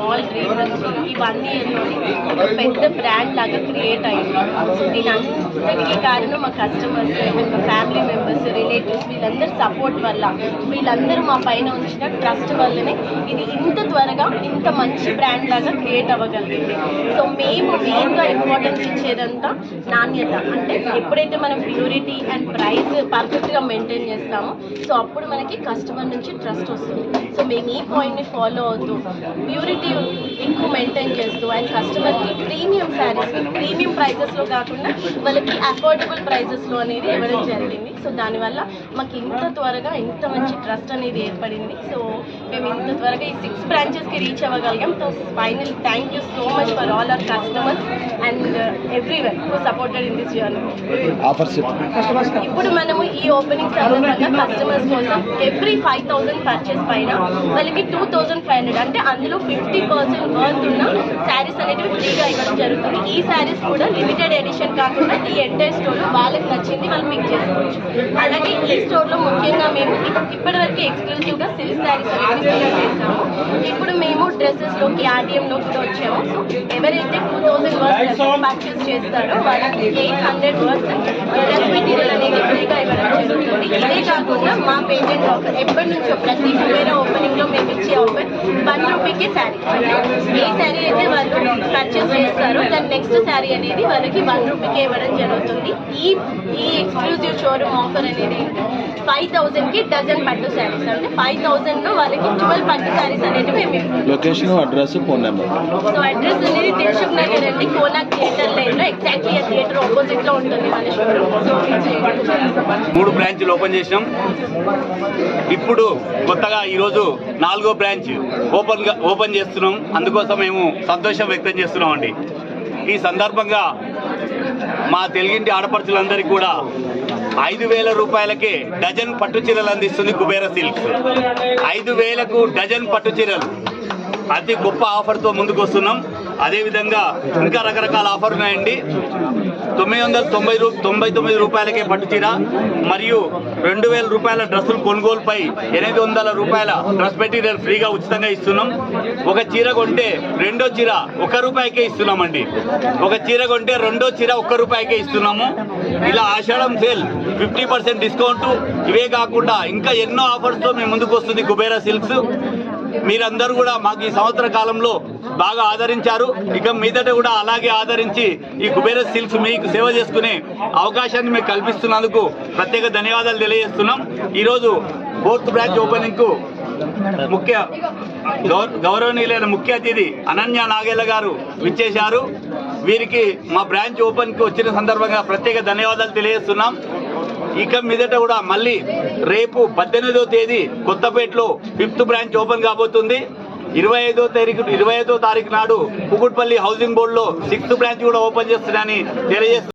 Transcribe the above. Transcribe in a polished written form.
Small dream నుంచి ఈ 1 yearలోని ఒక పెద్ద బ్రాండ్ లాగా క్రియేట్ అయింది. సో దీని అంతటికీ కారణం మా కస్టమర్స్, మా ఫ్యామిలీ మెంబర్స్, రిలేటివ్స్ వీళ్ళందరూ సపోర్ట్ వల్ల, వీళ్ళందరూ మా పైన ఉంచిన ట్రస్ట్ వల్లనే ఇది ఇంత త్వరగా ఇంత మంచి బ్రాండ్ లాగా క్రియేట్ అవ్వగలిగింది. సో మేము మెయిన్గా ఇంపార్టెన్స్ ఇచ్చేదంతా నాణ్యత. అంటే ఎప్పుడైతే మనం ప్యూరిటీ అండ్ ప్రైస్ పర్ఫెక్ట్గా మెయింటైన్ చేస్తామో సో అప్పుడు మనకి కస్టమర్ నుంచి ట్రస్ట్ వస్తుంది. సో మేము ఈ పాయింట్ని ఫాలో అవుతూ ప్యూరిటీ ఎక్కువ మెయింటైన్ చేస్తూ అండ్ కస్టమర్కి ప్రీమియం శారీస్ ప్రీమియం ప్రైజెస్లో కాకుండా వాళ్ళకి అఫోర్డబుల్ ప్రైజెస్లో అనేది ఇవ్వడం జరిగింది. సో దానివల్ల మాకు ఇంత త్వరగా ఇంత మంచి ట్రస్ట్ అనేది ఏర్పడింది. సో మేము ఇంత త్వరగా ఈ 6 బ్రాంచెస్కి రీచ్ అవ్వగలిగాం. So final thank you so much for all our customers and everyone who supported in this journey. ఇప్పుడు మనము ఈ ఓపెనింగ్ సందర్భంగా కస్టమర్స్ కోసం ఎవ్రీ 5,000 పర్చేస్ పైన వాళ్ళకి 2,500 అంటే అందులో 50% వర్త్ ఉన్న శారీస్ అనేటివి ఫ్రీగా ఇవ్వడం జరుగుతుంది. ఈ శారీస్ కూడా లిమిటెడ్ ఎడిషన్ కాకుండా ఈ ఎంటైర్ స్టోర్లో వాళ్ళకి నచ్చింది వాళ్ళు పిక్ చేసుకోవచ్చు. అలాగే ఈ స్టోర్లో ముఖ్యంగా మేము ఇప్పటివరకు ఎక్స్క్లూజివ్గా సిల్క్ శారీస్ అనేది సేల్ చేసాము. ఇప్పుడు మేము డ్రెస్సెస్లోకి ఆర్డిఎంలో కూడా వచ్చాము. సో ఎవరైతే 2,000 వర్త్ పర్చేస్ చేస్తారో వాళ్ళకి 800 వర్త్ డ్రెస్ మెటీరియల్ అనేది ఫ్రీగా ఇవ్వడం జరుగుతుంది. ఇదే కాకుండా మా పేటెంట్ ఆఫర్ ఎప్పటి నుంచో ప్రతి కుబేరా ఓపెనింగ్లో మేము ఇచ్చే ఆఫర్ 1 రూపీకే శారీ. అంటే ఏ శారీ అయితే వాళ్ళు పర్చేస్ చేస్తారో దాని నెక్స్ట్ శారీ అనేది వాళ్ళకి 1 రూపీకే ఇవ్వడం జరుగుతుంది. ఈ ఎక్స్క్లూజివ్ షోరూమ్ ఆఫర్ అనేది 5,000కి డజన్ పట్టు శారీస్. అంటే 5,000లో వాళ్ళకి 12 పట్టు శారీస్ అనేవి మేము location, address, phone number. So address అనేది దిల్సుఖ్ నగర్ అండి, కోనాక్ థియేటర్ లైన్లో ఎగ్జాక్ట్లీ ఆ థియేటర్ ఆపోజిట్లో ఉంటుంది మన షోరూమ్. సో 3 బ్రాంచ్లు ఓపెన్ చేసినాం. ఇప్పుడు కొత్తగా ఈరోజు 4వ బ్రాంచ్ ఓపెన్ చేస్తున్నాం. అందుకోసం మేము సంతోషం వ్యక్తం చేస్తున్నాం అండి. ఈ సందర్భంగా మా తెలుగింటి ఆడపడుచులందరికీ కూడా 5,000 రూపాయలకే డజన్ పట్టు చీరలు అందిస్తుంది కుబేరా సిల్క్స్. 5,000కు డజన్ పట్టు చీరలు అతి గొప్ప ఆఫర్తో ముందుకు వస్తున్నాం. అదేవిధంగా ఇంకా రకరకాల ఆఫర్లు ఉన్నాయండి. 999 రూపాయలకే పట్టు చీర మరియు 2,000 రూపాయల డ్రెస్సులు కొనుగోలుపై 800 రూపాయల డ్రెస్ మెటీరియల్ ఫ్రీగా ఉచితంగా ఇస్తున్నాం. ఒక చీర కొంటే రెండో చీర 1 రూపాయికే ఇస్తున్నామండి. ఒక చీర కొంటే రెండో చీర 1 రూపాయికే ఇస్తున్నాము. ఇలా ఆషాఢం సేల్ 50% డిస్కౌంట్. ఇవే కాకుండా ఇంకా ఎన్నో ఆఫర్స్తో మేము ముందుకు వస్తుంది కుబేరా సిల్క్స్. మీరందరూ కూడా మాకు ఈ సంవత్సర కాలంలో బాగా ఆదరించారు. ఇక మీదట కూడా అలాగే ఆదరించి ఈ కుబేరా సిల్క్స్ మీకు సేవ చేసుకునే అవకాశాన్ని మీకు కల్పిస్తున్నందుకు ప్రత్యేక ధన్యవాదాలు తెలియజేస్తున్నాం. ఈరోజు 4th బ్రాంచ్ ఓపెనింగ్కు గౌరవనీయులైన ముఖ్య అతిథి అనన్య నాగేళ్ల గారు విచ్చేశారు. వీరికి మా బ్రాంచ్ ఓపెన్కి వచ్చిన సందర్భంగా ప్రత్యేక ధన్యవాదాలు తెలియజేస్తున్నాం. ఇక మీదట కూడా మళ్ళీ రేపు 18వ తేదీ కొత్తపేటలో 5th బ్రాంచ్ ఓపెన్ కాబోతుంది. 25వ తారీఖు నాడు కుకుట్పల్లి హౌసింగ్ బోర్డులో 6th బ్రాంచ్ కూడా ఓపెన్ చేస్తున్నారని తెలియజేస్తున్నారు.